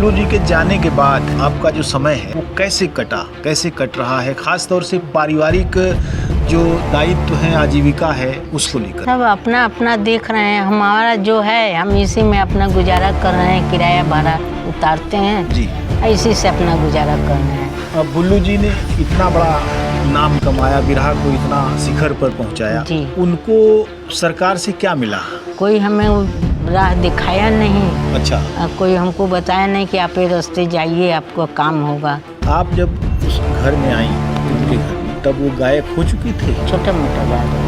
बुल्लू जी के जाने के बाद आपका जो समय है वो कैसे कटा, कैसे कट रहा है, खास तौर से पारिवारिक जो दायित्व है, आजीविका है, उसको लेकर? सब अपना अपना देख रहे हैं। हमारा जो है हम इसी में अपना गुजारा कर रहे हैं, किराया भाड़ा उतारते हैं जी, इसी से अपना गुजारा कर रहे हैं। अब बुल्लू जी ने इतना बड़ा नाम कमाया, बिरहा को इतना शिखर पर पहुंचाया, जी। उनको सरकार से क्या मिला? कोई हमें राह दिखाया नहीं। अच्छा। कोई हमको बताया नहीं कि आप ये रास्ते जाइए, आपको काम होगा। आप जब उस घर में आई, उनके घर में, तब वो गायक हो चुकी थे? छोटा मोटा बात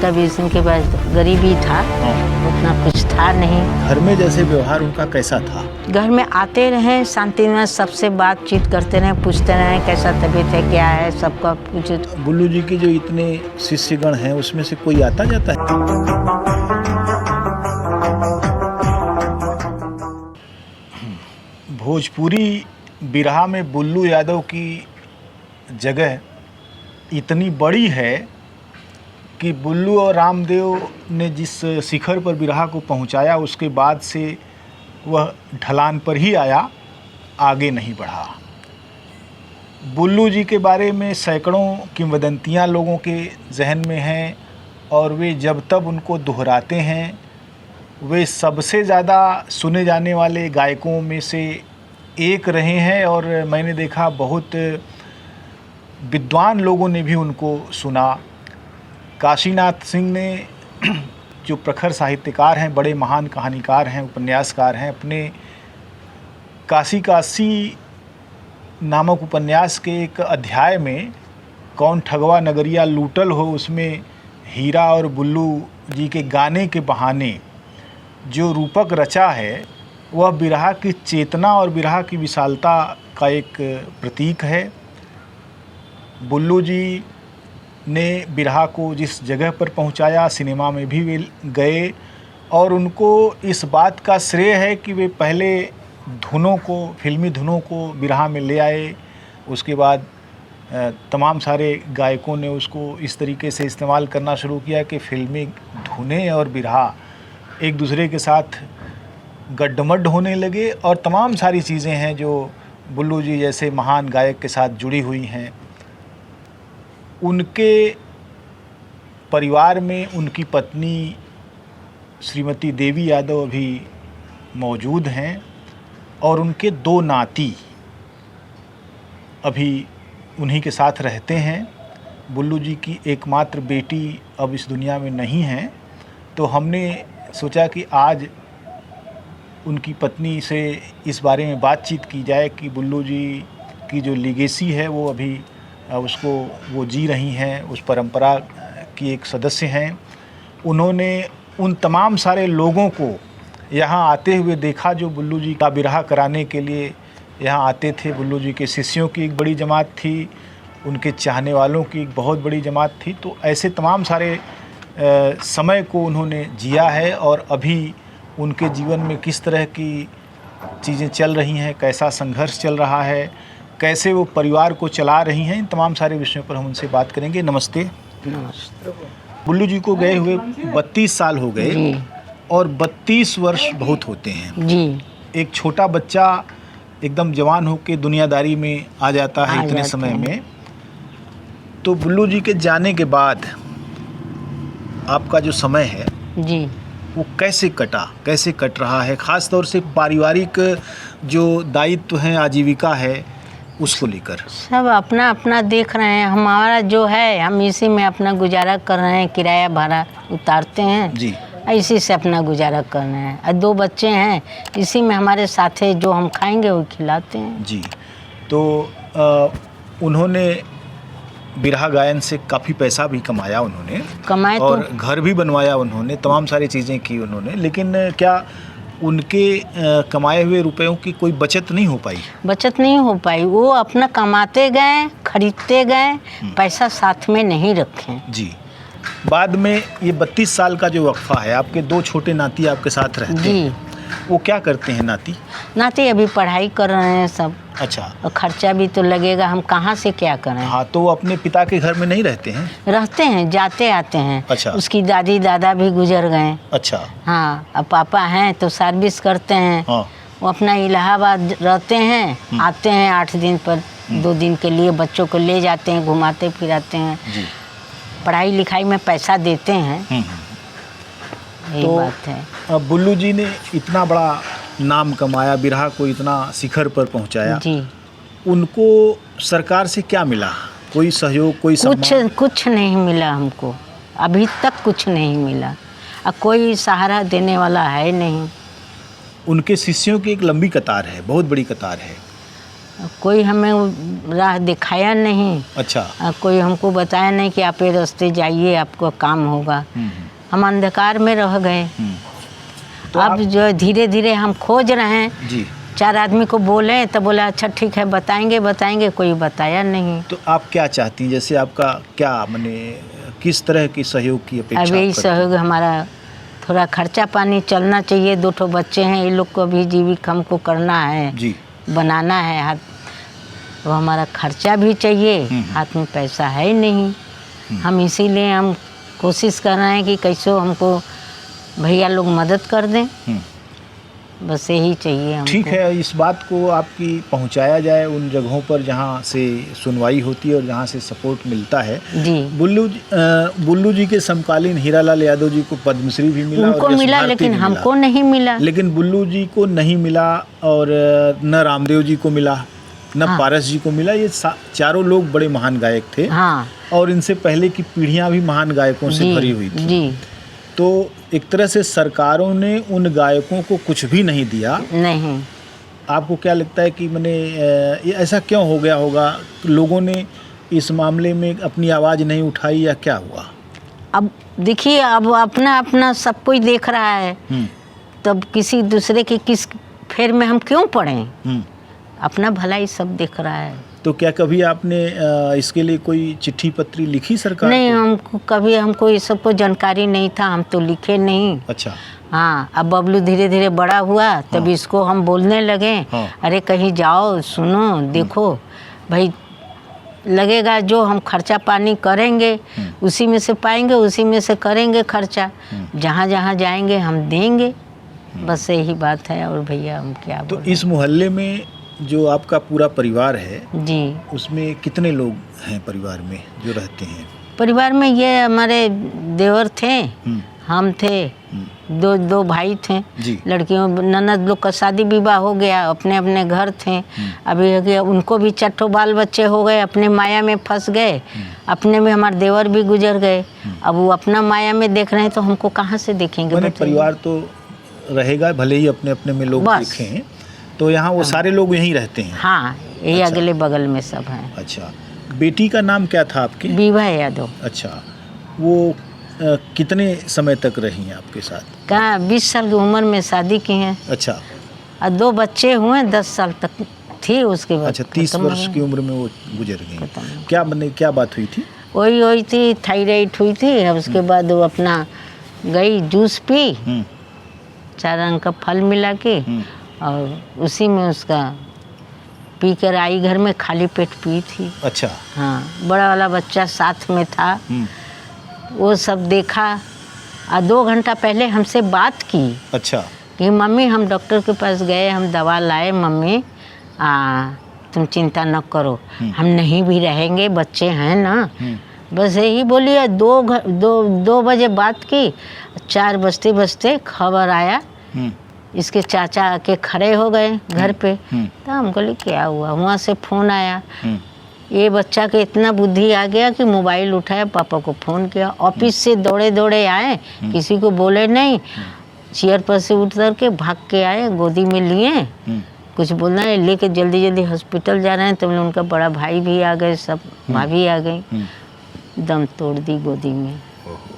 तब इसके बाद गरीबी था, उतना कुछ था नहीं। घर में जैसे व्यवहार उनका कैसा था? घर में आते रहे, शांति में सबसे बातचीत करते रहे, पूछते रहे कैसा तबीयत है, क्या है, सबका पूछ। बुल्लू जी के जो इतने शिष्यगण हैं उसमें से कोई आता जाता है? भोजपुरी बिरहा में बुल्लू यादव की जगह इतनी बड़ी है कि बुल्लू और रामदेव ने जिस शिखर पर बिरहा को पहुंचाया, उसके बाद से वह ढलान पर ही आया, आगे नहीं बढ़ा। बुल्लू जी के बारे में सैकड़ों किंवदंतियां लोगों के जहन में हैं और वे जब तब उनको दोहराते हैं। वे सबसे ज़्यादा सुने जाने वाले गायकों में से एक रहे हैं और मैंने देखा बहुत विद्वान लोगों ने भी उनको सुना। काशीनाथ सिंह ने जो प्रखर साहित्यकार हैं, बड़े महान कहानीकार हैं, उपन्यासकार हैं, अपने काशी काशी नामक उपन्यास के एक अध्याय में कौन ठगवा नगरिया लूटल हो, उसमें हीरा और बुल्लू जी के गाने के बहाने जो रूपक रचा है वह बिरहा की चेतना और बिरहा की विशालता का एक प्रतीक है। बुल्लू जी ने बिरहा को जिस जगह पर पहुंचाया, सिनेमा में भी वे गए और उनको इस बात का श्रेय है कि वे पहले धुनों को, फिल्मी धुनों को बिरहा में ले आए। उसके बाद तमाम सारे गायकों ने उसको इस तरीके से इस्तेमाल करना शुरू किया कि फिल्मी धुनें और बिरहा एक दूसरे के साथ गड्ढमड्ढ होने लगे और तमाम सारी चीज़ें हैं जो बुल्लू जी जैसे महान गायक के साथ जुड़ी हुई हैं। उनके परिवार में उनकी पत्नी श्रीमती देवी यादव अभी मौजूद हैं और उनके दो नाती अभी उन्हीं के साथ रहते हैं। बुल्लू जी की एकमात्र बेटी अब इस दुनिया में नहीं है, तो हमने सोचा कि आज उनकी पत्नी से इस बारे में बातचीत की जाए कि बुल्लू जी की जो लीगेसी है वो अभी उसको वो जी रही हैं, उस परंपरा की एक सदस्य हैं। उन्होंने उन तमाम सारे लोगों को यहाँ आते हुए देखा जो बुल्लू जी का बिरहा कराने के लिए यहाँ आते थे। बुल्लू जी के शिष्यों की एक बड़ी जमात थी, उनके चाहने वालों की एक बहुत बड़ी जमात थी। तो ऐसे तमाम सारे समय को उन्होंने जिया है और अभी उनके जीवन में किस तरह की चीज़ें चल रही हैं, कैसा संघर्ष चल रहा है, कैसे वो परिवार को चला रही हैं, इन तमाम सारे विषयों पर हम उनसे बात करेंगे। नमस्ते। नमस्ते। बुल्लू जी को गए हुए 32 साल हो गए और 32 वर्ष बहुत होते हैं जी। एक छोटा बच्चा एकदम जवान होकर दुनियादारी में आ जाता है इतने समय में। तो बुल्लू जी के जाने के बाद आपका जो समय है जी वो कैसे कटा, कैसे कट रहा है, खास तौर से पारिवारिक जो दायित्व हैं, आजीविका है, उसको लेकर? सब अपना अपना देख रहे हैं। हमारा जो है हम इसी में अपना गुजारा कर रहे हैं, किराया भाड़ा उतारते हैं जी, इसी से अपना गुजारा कर रहे हैं। और 2 बच्चे हैं, इसी में हमारे साथ है, जो हम खाएंगे वो खिलाते हैं जी। तो उन्होंने बिरहा गायन से काफ़ी पैसा भी कमाया, उन्होंने कमाए और तो घर भी बनवाया, उन्होंने तमाम सारी चीज़ें की उन्होंने, लेकिन क्या उनके कमाए हुए रुपयों की कोई बचत नहीं हो पाई? बचत नहीं हो पाई। वो अपना कमाते गए, खरीदते गए, पैसा साथ में नहीं रखे जी। बाद में ये 32 साल का जो वक्फा है, आपके 2 छोटे नाती आपके साथ रहते हैं, वो क्या करते हैं नाती? नाती अभी पढ़ाई कर रहे हैं सब। अच्छा। और खर्चा भी तो लगेगा, हम कहाँ से क्या करें? हाँ, तो वो अपने पिता के घर में नहीं रहते हैं? रहते हैं, जाते आते हैं। अच्छा। उसकी दादी दादा भी गुजर गए। अच्छा। हाँ, अब पापा हैं तो सर्विस करते हैं। हाँ। वो अपना इलाहाबाद रहते हैं, आते हैं 8 दिन पर, 2 दिन के लिए बच्चों को ले जाते हैं, घुमाते फिराते हैं, पढ़ाई लिखाई में पैसा देते हैं। यही तो बात है। अब बुल्लू जी ने इतना बड़ा नाम कमाया, बिरहा को इतना शिखर पर पहुंचाया, जी, उनको सरकार से क्या मिला? कोई सहयोग, कोई सम्मान? कुछ नहीं मिला हमको, अभी तक कुछ नहीं मिला, और कोई सहारा देने वाला है नहीं। उनके शिष्यों की एक लंबी कतार है, बहुत बड़ी कतार है। कोई हमें राह दिखाया नहीं। अच्छा। कोई हमको बताया नहीं कि आप ये रास्ते जाइए, आपको काम होगा। हम अंधकार में रह गए। तो अब जो धीरे धीरे हम खोज रहे हैं जी, 4 आदमी को बोले तो बोला अच्छा ठीक है बताएंगे, कोई बताया नहीं। तो आप क्या चाहती हैं? जैसे आपका क्या माने, किस तरह की सहयोग की अपेक्षा? अब यही सहयोग, हमारा थोड़ा खर्चा पानी चलना चाहिए। 2 ठो बच्चे हैं, ये लोग को भी जीविका हमको करना है जी, बनाना है हाथ, वो हमारा खर्चा भी चाहिए, हाथ में पैसा है नहीं। हम इसीलिए हम कोशिश कर रहे हैं कि कैसे हमको भैया लोग मदद कर दें, बस यही चाहिए हमको। ठीक है, इस बात को आपकी पहुंचाया जाए उन जगहों पर जहां से सुनवाई होती है और जहां से सपोर्ट मिलता है। जी, बुल्लू जी के समकालीन हीरालाल यादव जी को पद्मश्री भी मिला, उनको और मिला, लेकिन हमको नहीं मिला। लेकिन बुल्लू जी को नहीं मिला, और न रामदेव जी को मिला, न पारस जी को मिला। ये चारों लोग बड़े महान गायक थे। हाँ, और इनसे पहले की पीढ़ियां भी महान गायकों से भरी हुई थी। जी, तो एक तरह से सरकारों ने उन गायकों को कुछ भी नहीं दिया। नहीं। आपको क्या लगता है कि मैंने ये ऐसा क्यों हो गया होगा? लोगों ने इस मामले में अपनी आवाज़ नहीं उठाई, या क्या हुआ? अब देखिए, अब अपना अपना सब कोई देख रहा है, तब किसी दूसरे के किस फेर में हम क्यों पड़ें? अपना भलाई सब देख रहा है। तो क्या कभी आपने इसके लिए कोई चिट्ठी पत्री लिखी सरकार नहीं, को? हमको कभी हमको ये सब को जानकारी नहीं था, हम तो लिखे नहीं। अच्छा। हाँ, अब बबलू धीरे धीरे बड़ा हुआ, तब इसको हम बोलने लगे, अरे कहीं जाओ, सुनो, देखो भाई, लगेगा जो हम खर्चा पानी करेंगे उसी में से पाएंगे, उसी में से करेंगे खर्चा, जहाँ जहाँ जाएंगे हम देंगे, बस यही बात है। और भैया हम क्या तो इस मोहल्ले में जो आपका पूरा परिवार है जी, उसमें कितने लोग हैं परिवार में जो रहते हैं? परिवार में ये हमारे देवर थे, हम थे, 2 भाई थे, लड़कियों ननद लोग का शादी विवाह हो गया, अपने अपने घर थे। अभी उनको भी 4 बाल बच्चे हो गए, अपने माया में फंस गए, अपने में हमारे देवर भी गुजर गए। अब वो अपना माया में देख रहे हैं तो हमको कहाँ से देखेंगे? परिवार तो रहेगा, भले ही अपने अपने में लोग देखें। तो यहाँ वो सारे लोग यहीं रहते हैं? हाँ, यही अगले बगल में सब हैं। अच्छा। बेटी का नाम क्या था आपकी? विभा यादव। अच्छा। वो कितने समय तक रही हैं आपके साथ? कहाँ 20 साल की उम्र में शादी की हैं। अच्छा। और 2 बच्चे हुए, 10 साल तक थी, उसके बाद अच्छा, 30 वर्ष की उम्र में वो गुजर गई। क्या बात हुई थी? वही थी, थायराइड हुई थी। अब उसके बाद वो अपना गई, जूस पी, 4 रंग का फल मिला के, और उसी में उसका पी कर आई घर में, खाली पेट पी थी। अच्छा। हाँ, बड़ा वाला बच्चा साथ में था, वो सब देखा, और 2 घंटा पहले हमसे बात की। अच्छा। कि मम्मी हम डॉक्टर के पास गए, हम दवा लाए, मम्मी तुम चिंता न करो, हम नहीं भी रहेंगे, बच्चे हैं ना। बस यही बोली। 2 बजे बात की, 4 बजते बजते खबर आया, इसके चाचा आके खड़े हो गए घर पे। तो हम बोले क्या हुआ? वहाँ से फ़ोन आया, ये बच्चा के इतना बुद्धि आ गया कि मोबाइल उठाया, पापा को फ़ोन किया, ऑफिस से दौड़े दौड़े आए, किसी को बोले नहीं, चेयर पर से उतर के भाग के आए, गोदी में लिए, कुछ बोलना है, लेके जल्दी जल्दी हॉस्पिटल जा रहे हैं। तो उनका बड़ा भाई भी आ गए, सब भाभी आ गई, दम तोड़ दी गोदी में।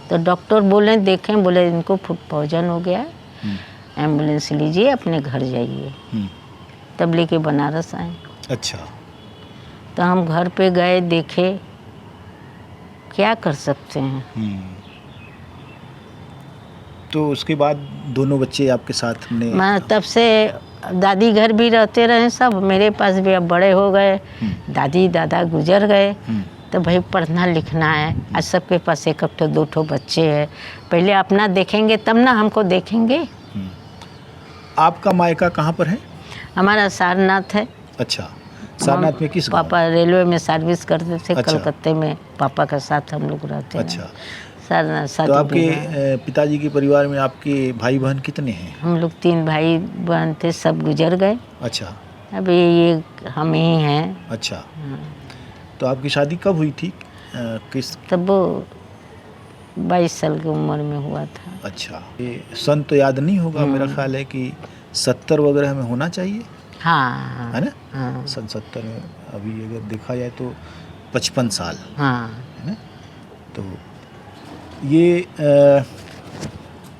तो डॉक्टर बोले, देखें, बोले इनको फूड पॉइजन हो गया, एम्बुलेंस लीजिए, अपने घर जाइए। तब लेके बनारस आए। अच्छा। तो हम घर पे गए, देखे, क्या कर सकते हैं। तो उसके बाद दोनों बच्चे आपके साथ में? मैं तब से दादी घर भी रहते रहे सब, मेरे पास भी अब बड़े हो गए, दादी दादा गुजर गए। तो भाई पढ़ना लिखना है, आज सबके पास 1 2 ठो बच्चे हैं, पहले अपना देखेंगे तब ना हमको देखेंगे। आपका मायका कहाँ पर है? हमारा सारनाथ है। अच्छा, सारनाथ में किस गाँव? पापा रेलवे में सर्विस करते थे। अच्छा। कलकत्ते में पापा के साथ हम लोग रहते हैं। अच्छा, सारनाथ तो शादी आपके विवाह। पिताजी के परिवार में आपके भाई बहन कितने हैं? हम लोग 3 भाई बहन थे, सब गुजर गए। अच्छा अभी ये हम ही हैं। अच्छा, तो आपकी शादी कब हुई थी? किस? तब वो 22 साल की उम्र में हुआ था। अच्छा, ये सन तो याद नहीं होगा, मेरा ख्याल है कि 70 वगैरह में होना चाहिए, हाँ है ना? हाँ सन 70 में अभी अगर देखा जाए तो 55 साल, हाँ। है ना? तो ये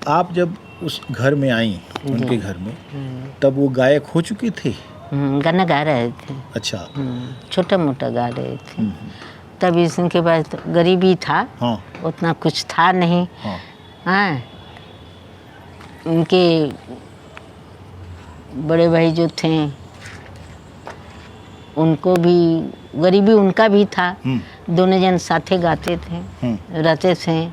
आप जब उस घर में आई, उनके घर में, तब वो गायक हो चुके थे? गाना गा रहे थे। अच्छा। छोटा मोटा गा रहे थे। तब इसके बाद तो गरीबी था। हाँ उतना कुछ था नहीं। हाँ हाँ, उनके बड़े भाई जो थे उनको भी गरीबी उनका भी था। दोनों जन साथे गाते थे, रहते थे।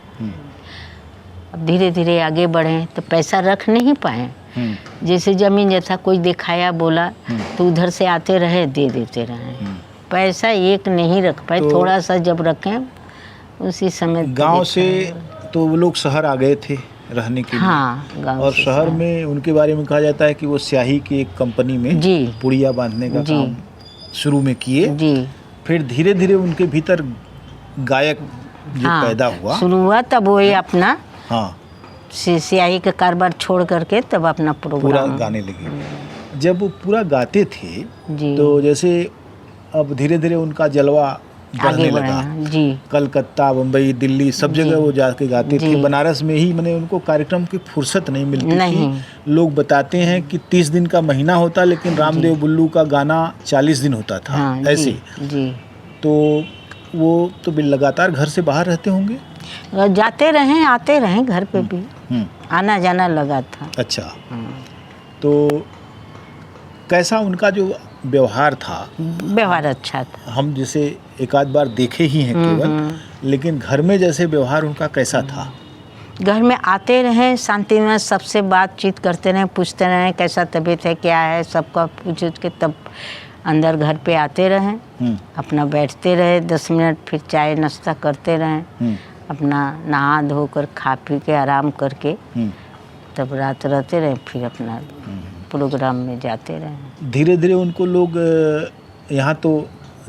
अब धीरे धीरे आगे बढ़े तो पैसा रख नहीं पाए। जैसे जमीन जैसा कोई दिखाया बोला तो उधर से आते रहे, दे देते रहे। पैसा एक नहीं रख पाए। तो थोड़ा सा जब रखें उसी समय गांव से तो वो लोग शहर आ गए थे रहने के लिए। हाँ, गांव और से शहर में उनके बारे में कहा जाता है कि वो स्याही की एक कंपनी में जी पुड़िया बांधने का जी काम शुरू में किए। जी। फिर धीरे धीरे उनके भीतर गायक जो हाँ, पैदा हुआ, शुरू हुआ, तब वो अपना हाँ स्याही का कारोबार छोड़ करके तब अपना पूरा प्रोग्राम गाने लगे। जब वो पूरा गाते थे जी तो जैसे अब धीरे धीरे उनका जलवा बढ़ने आगे लगा। बढ़ा। जी कलकत्ता, बम्बई, दिल्ली सब जगह वो जाके गाते थे। बनारस में ही मैंने उनको कार्यक्रम की फुर्सत नहीं मिलती नहीं। थी। लोग बताते हैं कि 30 दिन का महीना होता, लेकिन रामदेव बुल्लू का गाना 40 दिन होता था। हाँ, ऐसे जी। तो वो तो लगातार घर से बाहर रहते होंगे? जाते रहे आते रहे, घर पे भी आना जाना लगा था। अच्छा, तो कैसा उनका जो व्यवहार था? व्यवहार अच्छा था। हम जैसे एक आध बार देखे ही हैं केवल, लेकिन घर में जैसे व्यवहार उनका कैसा था? घर में आते रहे, शांति में सबसे बातचीत करते रहे, पूछते रहे कैसा तबीयत है, क्या है, सबका पूछ के तब अंदर घर पे आते रहे। अपना बैठते रहे 10 मिनट, फिर चाय नाश्ता करते रहे, अपना नहा धोकर खा पी के आराम करके तब रात रहते रहे, फिर अपना प्रोग्राम में जाते रहे। धीरे धीरे उनको लोग यहाँ तो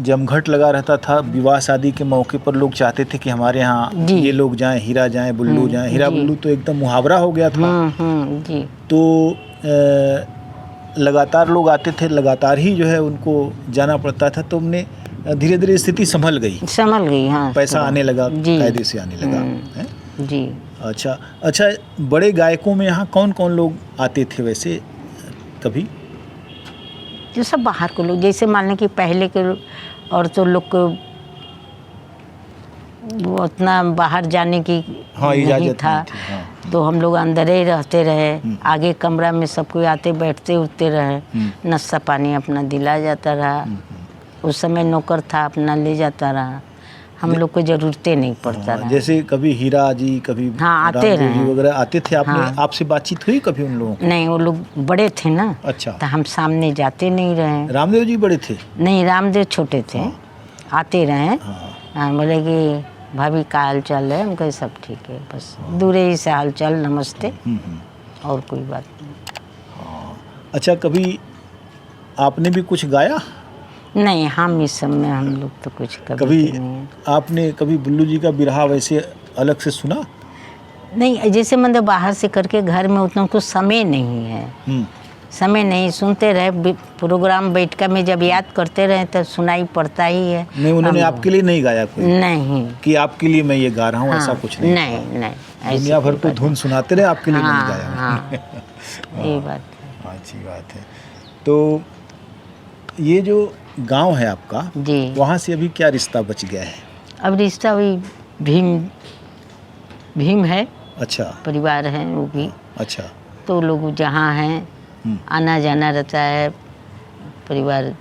जमघट लगा रहता था, विवाह शादी के मौके पर लोग चाहते थे कि हमारे यहाँ ये लोग जाएं, हीरा जाएं, बुल्लू जाएं। हीरा बुल्लू तो एकदम मुहावरा हो गया था। जी। तो लगातार लोग आते थे, लगातार ही जो है उनको जाना पड़ता था। तो हमने धीरे धीरे स्थिति संभल गई। हाँ, पैसा आने लगा, कायदे से आने लगा। हैं? जी। अच्छा, बड़े गायकों में यहाँ कौन कौन लोग आते थे वैसे कभी? जो सब बाहर के लोग, जैसे मान लें कि पहले के औरतों लोग को वो उतना बाहर जाने की नहीं था। हाँ। तो हम लोग अंदर ही रहते रहे। आगे कमरा में सब कोई आते बैठते उठते रहे। नाश्ता पानी अपना दिला जाता रहा। उस समय नौकर था, अपना ले जाता रहा। हम लोग को जरूरतें नहीं पड़ता रहा। जैसे कभी हीरा जी, कभी आते रहे वगैरह आते थे। आपसे बातचीत हुई कभी उन लोगों की? नहीं, वो लोग बड़े थे ना। अच्छा, तो हम सामने जाते नहीं रहे। रामदेव जी बड़े थे? नहीं, रामदेव छोटे थे। आते रहे। बोले कि भाभी का हाल चाल है? हम कहे सब ठीक है, बस दूरे ही से हाल चाल, नमस्ते, और कोई बात नहीं। अच्छा, कभी आपने भी कुछ गाया? नहीं, हम इस सब में हम लोग तो कुछ कभी आपने कभी बुल्लू जी का बिरहा वैसे अलग से सुना? नहीं, जैसे मतलब बाहर से करके घर में उतना कुछ समय नहीं है। समय नहीं, सुनते रहे प्रोग्राम बैठकर में जब याद करते रहे तो सुनाई पड़ता ही है। नहीं, उन्होंने आपके लिए नहीं गाया कोई? नहीं, कि आपके लिए मैं ये गा रहा हूँ, ऐसा कुछ नहीं? नहीं, दुनिया भर को धुन सुनाते रहे, आपके लिए नहीं गाया। ये बात है। अच्छी बात है। तो ये जो गांव है आपका जी, वहाँ से अभी क्या रिश्ता बच गया है? अब रिश्ता वही भीम है। अच्छा, परिवार है वो भी। अच्छा, तो लोग जहाँ हैं आना जाना रहता है परिवार,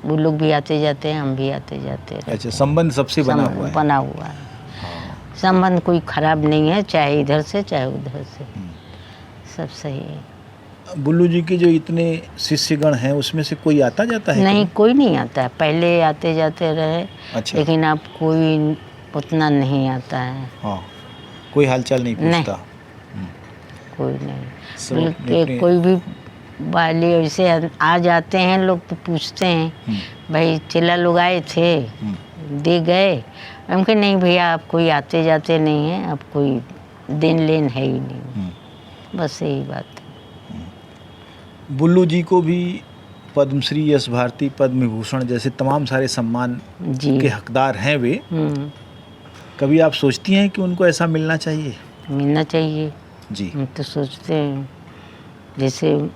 वो लोग भी आते जाते हैं, हम भी आते जाते हैं। अच्छा, संबंध सबसे बना हुआ है। संबंध कोई खराब नहीं है, चाहे इधर से चाहे उधर से, सब सही है। बुल्लू जी के जो इतने शिष्यगण हैं उसमें से कोई आता जाता है नहीं, कभी? कोई नहीं आता है। पहले आते जाते रहे, अच्छा। लेकिन अब कोई उतना नहीं आता है। हाँ, कोई हालचाल नहीं नहीं। पूछता। कोई नहीं, सब बल्कि अपने- कोई भी वाले ऐसे आ जाते हैं लोग तो पूछते हैं, भाई चेला लोग आए थे, दे गए। हम कहे नहीं भैया, आप कोई आते जाते नहीं हैं, अब कोई देन लेन है ही नहीं। बस यही बात है। बुल्लू जी को भी पद्मश्री, यश भारती, पद्म विभूषण जैसे तमाम सारे सम्मान जी। के हकदार हैं वे। कभी आप सोचती हैं कि उनको ऐसा मिलना चाहिए? मिलना चाहिए जी। हम तो सोचते हैं, जैसे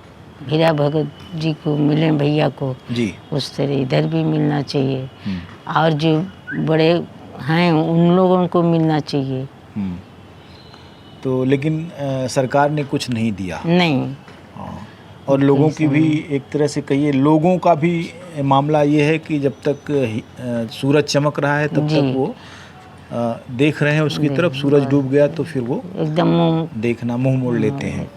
हीरा भगत जी को मिले भैया को, जी। उस तरह इधर भी मिलना चाहिए। और जो बड़े हैं उन लोगों को मिलना चाहिए। तो लेकिन सरकार ने कुछ नहीं दिया। नहीं। हाँ। और लोगों की भी एक तरह से कहिए, लोगों का भी मामला ये है कि जब तक सूरज चमक रहा है तब तक वो देख रहे हैं उसकी तरफ। सूरज डूब गया तो फिर वो एकदम देखना मुंह मोड़ लेते हैं।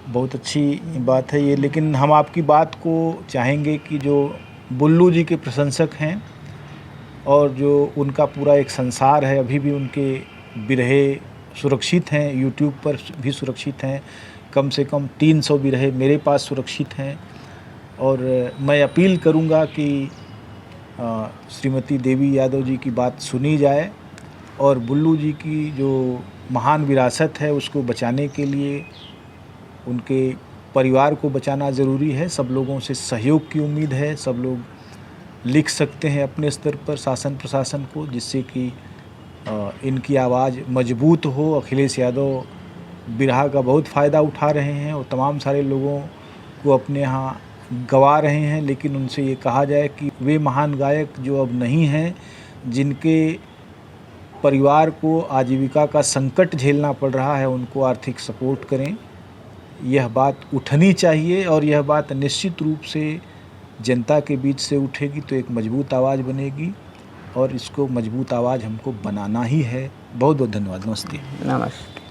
बहुत अच्छी बात है ये। लेकिन हम आपकी बात को चाहेंगे कि जो बुल्लू जी के प्रशंसक हैं और जो उनका पूरा एक संसार है, अभी भी उनके बिरहे सुरक्षित हैं, यूट्यूब पर भी सुरक्षित हैं। कम से कम 300 बिरहे मेरे पास सुरक्षित हैं। और मैं अपील करूंगा कि श्रीमती देवी यादव जी की बात सुनी जाए और बुल्लू जी की जो महान विरासत है उसको बचाने के लिए उनके परिवार को बचाना ज़रूरी है। सब लोगों से सहयोग की उम्मीद है। सब लोग लिख सकते हैं अपने स्तर पर शासन प्रशासन को, जिससे कि इनकी आवाज़ मजबूत हो। अखिलेश यादव बिरहा का बहुत फ़ायदा उठा रहे हैं और तमाम सारे लोगों को अपने यहाँ गवा रहे हैं। लेकिन उनसे ये कहा जाए कि वे महान गायक जो अब नहीं हैं, जिनके परिवार को आजीविका का संकट झेलना पड़ रहा है, उनको आर्थिक सपोर्ट करें। यह बात उठनी चाहिए और यह बात निश्चित रूप से जनता के बीच से उठेगी तो एक मजबूत आवाज़ बनेगी और इसको मजबूत आवाज़ हमको बनाना ही है। बहुत बहुत धन्यवाद। नमस्ते। नमस्ते।